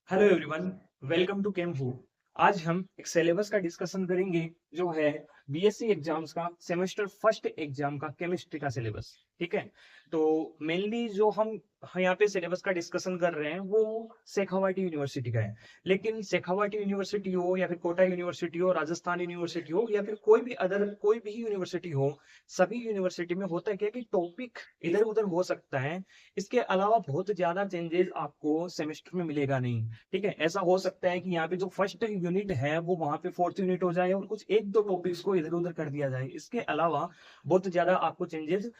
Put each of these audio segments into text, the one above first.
Hello everyone, welcome to केमहू। आज हम एक सिलेबस का डिस्कशन करेंगे जो है बीएससी एग्जाम्स का सेमेस्टर फर्स्ट एग्जाम का केमिस्ट्री का सिलेबस। ठीक है। तो मेनली जो हम यहाँ पे सिलेबस का डिस्कशन कर रहे हैं वो शेखावाटी यूनिवर्सिटी का है। लेकिन शेखावाटी यूनिवर्सिटी हो या फिर कोटा यूनिवर्सिटी हो, राजस्थान यूनिवर्सिटी हो या फिर कोई भी यूनिवर्सिटी हो, सभी यूनिवर्सिटी में होता है क्या कि टॉपिक इधर उधर हो सकता है। इसके अलावा बहुत ज्यादा चेंजेस आपको सेमेस्टर में मिलेगा नहीं। ठीक है। ऐसा हो सकता है कि यहाँ पे जो फर्स्ट यूनिट है वो वहां पे फोर्थ यूनिट हो जाए और कुछ एक दो टॉपिक्स को इधर उधर कर दिया जाए। इसके अलावा बहुत ज्यादा आपको चेंजेस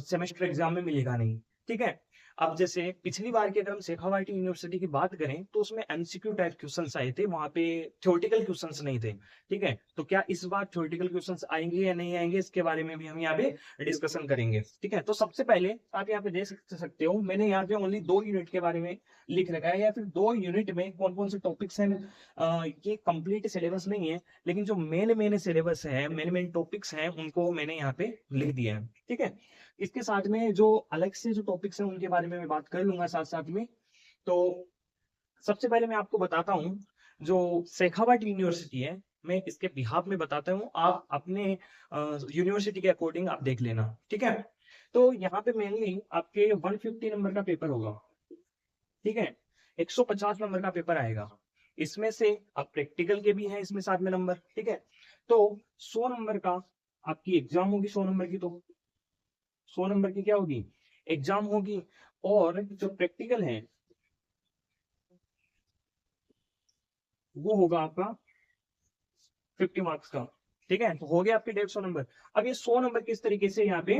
सेमेस्टर एग्जाम में मिलेगा नहीं। ठीक है। अब जैसे पिछली बार की अगर हम शेखावाटी यूनिवर्सिटी की बात करें तो उसमें एमसीक्यू टाइप क्वेश्चंस आए थे, वहां पे थ्योरेटिकल क्वेश्चंस नहीं थे। ठीक है। तो क्या इस बार थ्योरेटिकल क्वेश्चंस आएंगे या नहीं आएंगे, इसके बारे में भी हम यहाँ पे डिस्कशन करेंगे। ठीक है। तो सबसे पहले आप यहाँ पे देख सकते हो, मैंने यहाँ पे ओनली 2 यूनिट के बारे में लिख रखा है, या फिर 2 यूनिट में कौन कौन से टॉपिक्स हैं। ये कंप्लीट सिलेबस नहीं है, लेकिन जो मेन मेन सिलेबस है, मेन मेन टॉपिक्स हैं, उनको मैंने यहाँ पे लिख दिया है। ठीक है। इसके साथ में जो अलग से जो टॉपिक्स हैं उनके बारे में मैं बात कर लूंगा साथ साथ में। तो सबसे पहले मैं आपको बताता हूँ, जो शेखावाटी यूनिवर्सिटी है, मैं इसके बिहाफ में बताता हूँ, आप अपने यूनिवर्सिटी के अकॉर्डिंग आप देख लेना। ठीक है। तो यहाँ पे मेनली आपके 150 नंबर का पेपर होगा। ठीक है। 150 नंबर का पेपर आएगा। इसमें से अब प्रैक्टिकल के भी हैं इसमें साथ में नंबर। ठीक है। तो 100 नंबर का आपकी एग्जाम होगी, 100 नंबर की। तो 100 नंबर की क्या होगी, एग्जाम होगी। और जो प्रैक्टिकल है वो होगा आपका 50 मार्क्स का। ठीक है। तो हो गया आपके 150 नंबर। अब ये 100 नंबर किस तरीके से यहाँ पे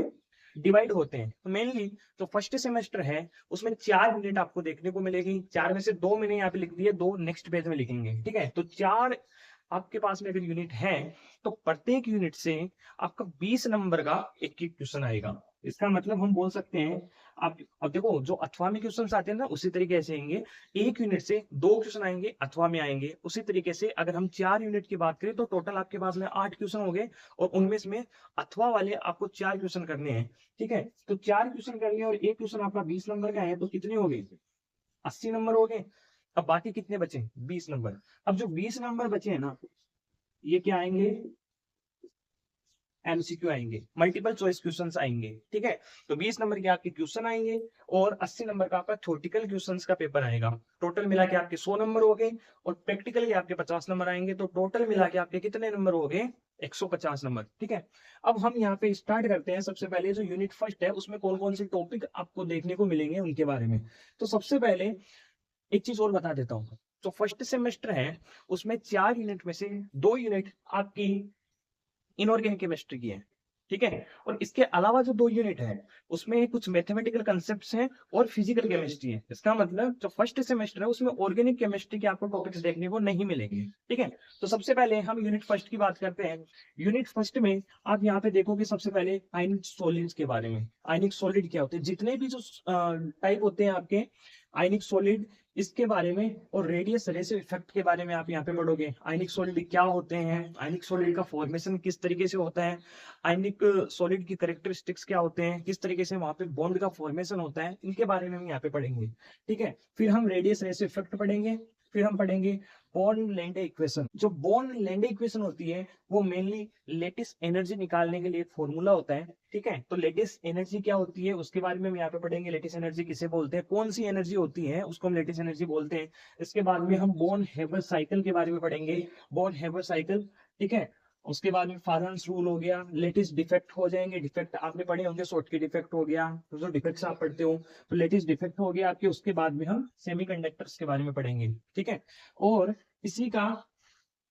डिवाइड होते हैं, तो मेनली जो फर्स्ट सेमेस्टर है उसमें 4 यूनिट आपको देखने को मिलेगी। 4 में से 2 मैंने यहाँ पे लिख दिए, 2 नेक्स्ट पेज में लिखेंगे। ठीक है। तो 4 आपके पास में अगर यूनिट है तो प्रत्येक यूनिट से आपका 20 नंबर का एक एक क्वेश्चन आएगा। इसका मतलब हम बोल सकते हैं, आप अब देखो जो अथवा में क्वेश्चन आते हैं ना उसी तरीके से आएंगे। एक यूनिट से 2 क्वेश्चन आएंगे, अथवा में आएंगे। उसी तरीके से अगर हम 4 यूनिट की बात करें तो टोटल आपके पास में 8 क्वेश्चन हो गए, और उनमें से अथवा वाले आपको 4 क्वेश्चन करने हैं। ठीक है। तो 4 क्वेश्चन करने और एक क्वेश्चन आपका 20 नंबर का है, तो कितने हो गए, 80 नंबर हो गए। अब बाकी कितने बचे, 20 नंबर। अब जो 20 नंबर बचे हैं ना, ये क्या आएंगे, एमसीक्यू आएंगे, मल्टीपल चॉइस क्वेश्चन आएंगे। ठीक है। तो 20 नंबर के आपके क्वेश्चन आएंगे और 80 नंबर का आपका थ्योरेटिकल क्वेश्चन का पेपर आएगा। टोटल मिला के आपके 100 नंबर हो गए, और प्रैक्टिकल के आपके 50 नंबर आएंगे। तो टोटल मिला के आपके कितने नंबर हो गए, 150 नंबर। ठीक है। अब हम यहाँ पे स्टार्ट करते हैं। सबसे पहले जो यूनिट फर्स्ट है उसमें कौन कौन से टॉपिक आपको देखने को मिलेंगे उनके बारे में। तो सबसे पहले एक चीज और बता देता हूँ, जो फर्स्ट सेमेस्टर है उसमें 4 यूनिट में से 2 यूनिट आपकी इनऑर्गेनिक केमिस्ट्री की है। ठीक है। और इसके अलावा जो 2 यूनिट है उसमें कुछ मैथमेटिकल कंसेप्ट्स हैं और फिजिकल केमिस्ट्री है। इसका मतलब जो फर्स्ट सेमेस्टर है उसमें ऑर्गेनिक केमिस्ट्री के आपको टॉपिक्स देखने को नहीं मिलेंगे। ठीक है। तो सबसे पहले हम यूनिट फर्स्ट की बात करते हैं। यूनिट फर्स्ट में आप यहाँ पे देखोगे सबसे पहले आयनिक सॉलिड्स के बारे में। आयनिक सॉलिड क्या होते हैं, जितने भी जो टाइप होते हैं आपके आयनिक सॉलिड, इसके बारे में, और रेडियस रेसिव इफेक्ट के बारे में आप यहाँ पे पढ़ोगे। आयनिक सॉलिड क्या होते हैं, आयनिक सॉलिड का फॉर्मेशन किस तरीके से होता है, आयनिक सॉलिड की करेक्टरिस्टिक्स क्या होते हैं, किस तरीके से वहां पे बॉन्ड का फॉर्मेशन होता है, इनके बारे में हम यहाँ पे पढ़ेंगे। ठीक है। फिर हम रेडियस रेसिव इफेक्ट पढ़ेंगे। फिर हम पढ़ेंगे बॉर्न लैंडे इक्वेशन। जो बॉर्न लैंडे इक्वेशन होती है वो मेनली लेटेस्ट एनर्जी निकालने के लिए एक फॉर्मूला होता है। ठीक है। तो लेटेस्ट एनर्जी क्या होती है उसके बारे में हम यहाँ पे पढ़ेंगे। लेटेस्ट एनर्जी किसे बोलते हैं, कौन सी एनर्जी होती है उसको हम लेटेस्ट एनर्जी बोलते हैं। इसके बाद में हम बॉर्न हेबर साइकिल के बारे में पढ़ेंगे, बॉर्न हेबर साइकिल। ठीक है। उसके बाद में फारेंस रूल हो गया, लेटेस्ट डिफेक्ट हो जाएंगे। डिफेक्ट आपने पढ़े होंगे, शॉर्टकी डिफेक्ट हो गया, तो जो डिफेक्ट्स आप पढ़ते हो, तो लेटेस्ट डिफेक्ट हो गया आपके। उसके बाद में हम सेमीकंडक्टर्स के बारे में पढ़ेंगे। ठीक है। और इसी का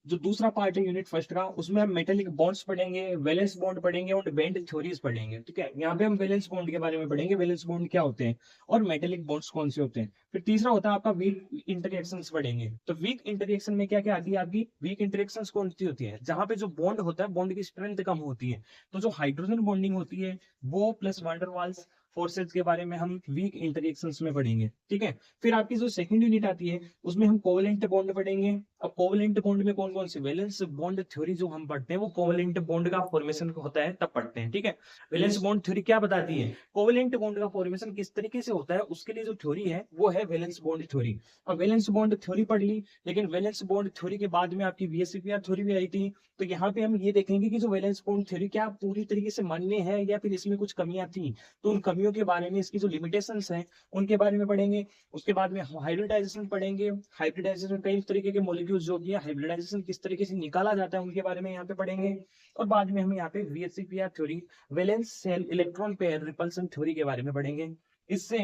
जो दूसरा पार्ट है यूनिट फर्स्ट का, उसमें हम मेटेलिक बॉन्ड्स पढ़ेंगे, वैलेंस बॉन्ड पढ़ेंगे और बैंड थ्योरीज पढ़ेंगे। ठीक है। यहाँ पे हम वैलेंस बॉन्ड के बारे में पढ़ेंगे, वैलेंस बॉन्ड क्या होते हैं और मेटेलिक बॉन्ड्स कौन से होते हैं। फिर तीसरा होता है आपका वीक इंटरेक्शंस पढ़ेंगे। तो वीक इंटरेक्शन में क्या क्या आती है आपकी, वीक इंटरेक्शंस कौन सी होती है, जहां पे जो बॉन्ड होता है बॉन्ड की स्ट्रेंथ कम होती है। तो जो हाइड्रोजन बॉन्डिंग होती है वो plus van der Waals, forces के बारे में हम वीक इंटरेक्शंस में पढ़ेंगे, ठीक है। फिर आपकी जो सेकंड यूनिट आती है उसमें हम कोवेलेंट बॉन्ड पढ़ेंगे। अब कोवेलेंट बॉन्ड में कौन कौन सी वैलेंस बॉन्ड थ्योरी जो हम पढ़ते हैं वो कोवेलेंट बॉन्ड का फॉर्मेशन होता है तब पढ़ते हैं, ठीक है। वैलेंस बॉन्ड थ्योरी क्या बताती है, कोवेलेंट बॉन्ड का फॉर्मेशन किस तरीके से होता है उसके लिए जो थ्योरी है वो है वैलेंस बॉन्ड थ्योरी। अब वैलेंस बॉन्ड थ्योरी पढ़ ली, लेकिन वैलेंस बॉन्ड थ्योरी के बाद में आपकी वीएससीपीआर थ्योरी भी आई थी। तो यहाँ पे हम ये देखेंगे कि जो वैलेंस बॉन्ड थ्योरी क्या पूरी तरीके से मान्य है या फिर इसमें कुछ कमियां थी, तो उन कमियों के बारे में, इसकी जो लिमिटेशंस हैं उनके बारे में पढ़ेंगे। उसके बाद में हाइब्रिडाइजेशन पढ़ेंगे, हाइब्रिडाइजेशन कई तरीके के मॉलिक्यूल्स जो भी है हाइब्रिडाइजेशन किस तरीके से निकाला जाता है उनके बारे में यहाँ पे पढ़ेंगे। और बाद में हम यहाँ पे VSEPR theory, valence shell electron pair repulsion theory के बारे में पढ़ेंगे। इससे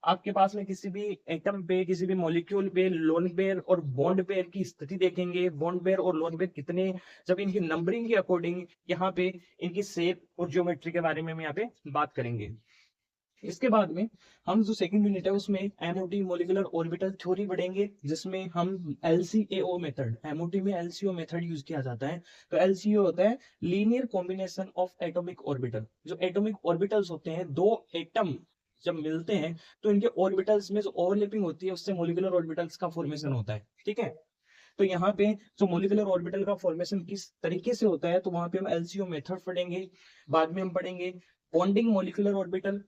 आपके पास में किसी भी एटम पे, किसी भी मॉलिक्यूल पे लोन पेयर और बॉन्ड पेयर की स्थिति देखेंगे, बॉन्ड पेयर और लोन पेयर कितने, जब इनकी नंबरिंग के अकॉर्डिंग यहाँ पे इनकी शेप और ज्योमेट्री के बारे में हम यहाँ पे बात करेंगे। इसके बाद में हम जो सेकंड यूनिट है उसमें एमओटी मॉलिक्यूलर ऑर्बिटल थ्योरी पढ़ेंगे, जिसमें हम एलसीएओ मेथड, एमओटी में एलसीओ मेथड यूज किया जाता है। तो एलसीओ होता है linear combination of atomic orbital. जो एटॉमिक ऑर्बिटल्स होते हैं, दो एटम जब मिलते हैं तो इनके ऑर्बिटल्स में जो ओवरलैपिंग होती है उससे मॉलिक्यूलर ऑर्बिटल्स का फॉर्मेशन होता है, ठीक है। तो यहाँ पे जो मॉलिक्यूलर ऑर्बिटल का फॉर्मेशन किस तरीके से होता है तो वहां पे हम एलसीओ मेथड पढ़ेंगे। बाद में हम पढ़ेंगे bonding molecular orbital,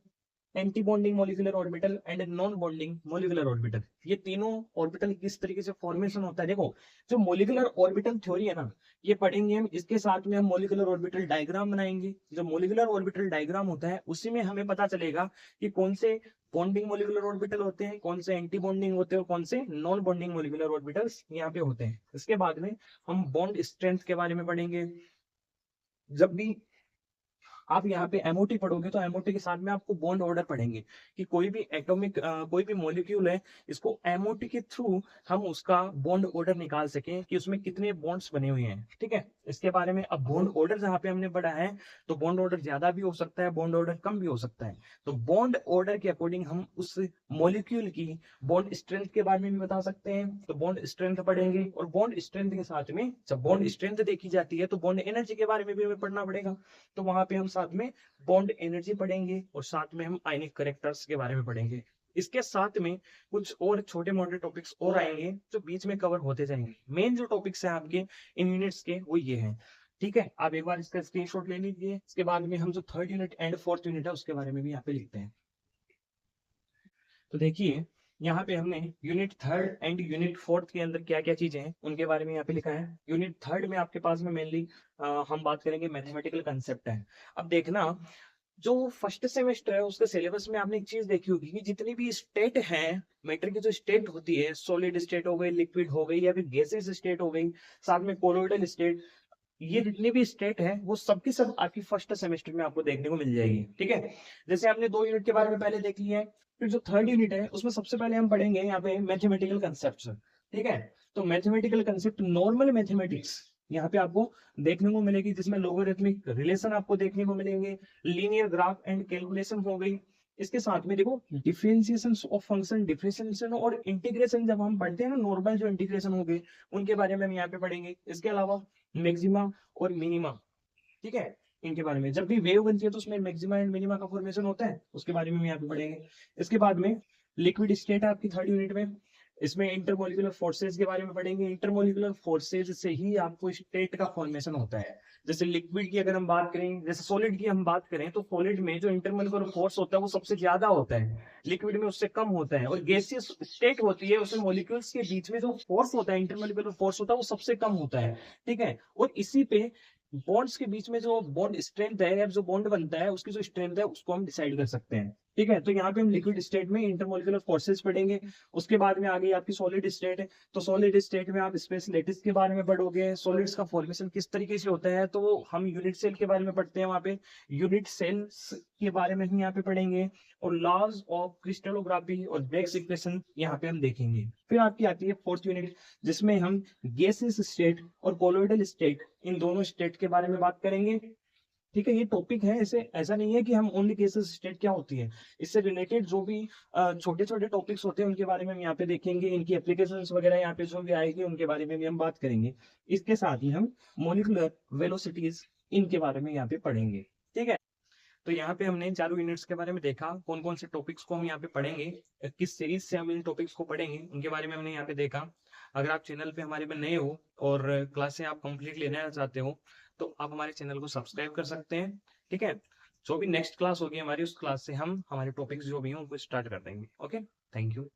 anti bonding molecular orbital and non bonding molecular orbital. ये तीनों ऑर्बिटल किस तरीके से फॉर्मेशन होता है, देखो जो मॉलिक्यूलर ऑर्बिटल थ्योरी है ना ये पढ़ेंगे हम, इसके साथ में हम मॉलिक्यूलर ऑर्बिटल डायग्राम बनाएंगे। जो मॉलिक्यूलर ऑर्बिटल डायग्राम होता है उसी में हमें पता चलेगा कि कौन से बॉन्डिंग मॉलिक्यूलर ऑर्बिटल होते हैं, कौन से एंटी बॉन्डिंग होते हैं और कौन से नॉन बॉन्डिंग मॉलिक्यूलर ऑर्बिटल्स यहाँ पे होते हैं। इसके बाद में हम बॉन्ड स्ट्रेंथ के बारे में पढ़ेंगे। जब भी आप यहाँ पे एमओटी पढ़ोगे तो एमओटी के साथ में आपको बॉन्ड ऑर्डर पढ़ेंगे कि कोई भी एटॉमिक कोई भी मॉलिक्यूल है, इसको एमओटी के थ्रू हम उसका बॉन्ड ऑर्डर निकाल सकें कि उसमें कितने बॉन्ड्स बने हुए हैं, ठीक है। इसके बारे में अब बॉन्ड ऑर्डर जहाँ पे हमने पढ़ा है तो बॉन्ड ऑर्डर ज्यादा भी हो सकता है, बॉन्ड ऑर्डर कम भी हो सकता है। तो बॉन्ड ऑर्डर के अकॉर्डिंग हम उस मॉलिक्यूल की बॉन्ड स्ट्रेंथ के बारे में भी बता सकते हैं। तो बॉन्ड स्ट्रेंथ पढ़ेंगे और बॉन्ड स्ट्रेंथ के साथ में जब बॉन्ड स्ट्रेंथ देखी जाती है तो बॉन्ड एनर्जी के बारे में भी हमें पढ़ना पड़ेगा। तो वहां पे हम साथ में बॉन्ड एनर्जी पढ़ेंगे और साथ में हम आयनिक करेक्टर्स के बारे में पढ़ेंगे। इसके साथ में कुछ और छोटे मोटे टॉपिक्स और आएंगे जो बीच में कवर होते जाएंगे। मेन जो टॉपिक्स हैं आपके इन यूनिट्स के वो ये हैं, ठीक है। आप एक बार इसका स्क्रीनशॉट ले लीजिए। इसके बाद में हम जो third unit and fourth unit है उसके बारे में भी यहाँ पे लिखते हैं। तो देखिए यहाँ पे हमने unit third and unit fourth के अंदर क्या क्या चीजें हैं उनके बारे में यहाँ पे लिखा है। यूनिट थर्ड में आपके पास में मेनली हम बात करेंगे मैथमेटिकल कंसेप्ट है। अब देखना जो फर्स्ट सेमेस्टर है उसके सिलेबस में आपने एक चीज देखी होगी कि जितनी भी स्टेट है, मैटर की जो स्टेट होती है, सॉलिड स्टेट हो गई, लिक्विड हो गई या फिर गैसेस स्टेट हो गई, साथ में कोलोइडल स्टेट, ये जितनी भी स्टेट है वो सबकी सब आपकी फर्स्ट सेमेस्टर में आपको देखने को मिल जाएगी, ठीक है। जैसे आपने दो यूनिट के बारे में पहले देख लिया है, फिर जो थर्ड यूनिट है उसमें सबसे पहले हम पढ़ेंगे यहाँ पे मैथमेटिकल कंसेप्ट, ठीक है। तो मैथमेटिकल कंसेप्ट, नॉर्मल मैथमेटिक्स यहाँ पे आपको देखने को मिलेगी, जिसमें लोगरिथमिक रिलेशन आपको देखने को मिलेंगे, लीनियर ग्राफ एंड कैलकुलेशन हो गई। इसके साथ में देखो डिफरेंशिएशन ऑफ फंक्शन, डिफरेंशिएशन और इंटीग्रेशन जब हम पढ़ते हैं ना, नॉर्मल जो इंटीग्रेशन हो गए उनके बारे में हम यहाँ पे पढ़ेंगे। इसके अलावा मैक्सिमा और मिनिमा, ठीक है, इनके बारे में जब भी वेव बनती है तो उसमें मैक्सिमा एंड मिनिमा का फॉर्मेशन होता है, उसके बारे में हम यहाँ पे पढ़ेंगे। इसके बाद में लिक्विड स्टेट है आपकी थर्ड यूनिट में, इसमें इंटरमोलिकुलर फोर्सेज के बारे में पढ़ेंगे। इंटरमोलिकुलर फोर्सेज से ही आपको स्टेट का फॉर्मेशन होता है। जैसे लिक्विड की अगर हम बात करें, जैसे सॉलिड की हम बात करें तो सॉलिड में जो इंटरमोलिकुलर फोर्स होता है वो सबसे ज्यादा होता है, लिक्विड में उससे कम होता है। और गैसियस स्टेट होती है उसमें मॉलिक्यूल्स के बीच में जो फोर्स होता है, इंटरमोलिकुलर फोर्स होता है वो सबसे कम होता है, ठीक है। और इसी पे बॉन्ड्स के बीच में जो बॉन्ड स्ट्रेंथ है या जो बॉन्ड बनता है उसकी जो स्ट्रेंथ है उसको हम डिसाइड कर सकते हैं, ठीक है। तो यहाँ पे हम लिक्विड स्टेट में इंटरमोलिकुलर फोर्सेस पढ़ेंगे। उसके बाद में आ गई आपकी सॉलिड स्टेट है, तो सॉलिड स्टेट में आप स्पेस लैटिस के बारे में पढ़ोगे, सॉलिड्स का फॉर्मेशन किस तरीके से होता है तो हम यूनिट सेल के बारे में पढ़ते हैं, वहाँ पे यूनिट सेल्स के बारे में हम यहाँ पे पढ़ेंगे। और लॉज ऑफ क्रिस्टलोग्राफी और ब्रेग्स इक्वेशन यहाँ पे हम देखेंगे। फिर आपकी आती है फोर्थ यूनिट, जिसमें हम गैसेस स्टेट और कोलोइडल स्टेट, इन दोनों स्टेट के बारे में बात करेंगे, ठीक है। ये टॉपिक है, ऐसे ऐसा नहीं है कि हम ओनली गैसेस स्टेट क्या होती है, इससे रिलेटेड जो भी छोटे छोटे टॉपिक्स होते हैं उनके बारे में हम यहाँ पे देखेंगे, इनकी एप्लीकेशंस वगैरह यहाँ पे जो भी आएगी उनके बारे में भी हम बात करेंगे। इसके साथ ही हम मॉलिक्यूलर वेलोसिटीज इनके बारे में यहाँ पे पढ़ेंगे, ठीक है। तो यहाँ पे हमने चारों यूनिट्स के बारे में देखा, कौन कौन से टॉपिक्स को हम यहाँ पे पढ़ेंगे, किस सीरीज से हम इन टॉपिक्स को पढ़ेंगे, उनके बारे में हमने यहाँ पे देखा। अगर आप चैनल पे हमारे में नए हो और क्लासें आप कंप्लीट लेना चाहते हो तो आप हमारे चैनल को सब्सक्राइब कर सकते हैं। ठीक है, जो भी नेक्स्ट क्लास होगी हमारी, उस क्लास से हम हमारे टॉपिक्स जो भी हैं उनको स्टार्ट कर देंगे। Okay, thank you.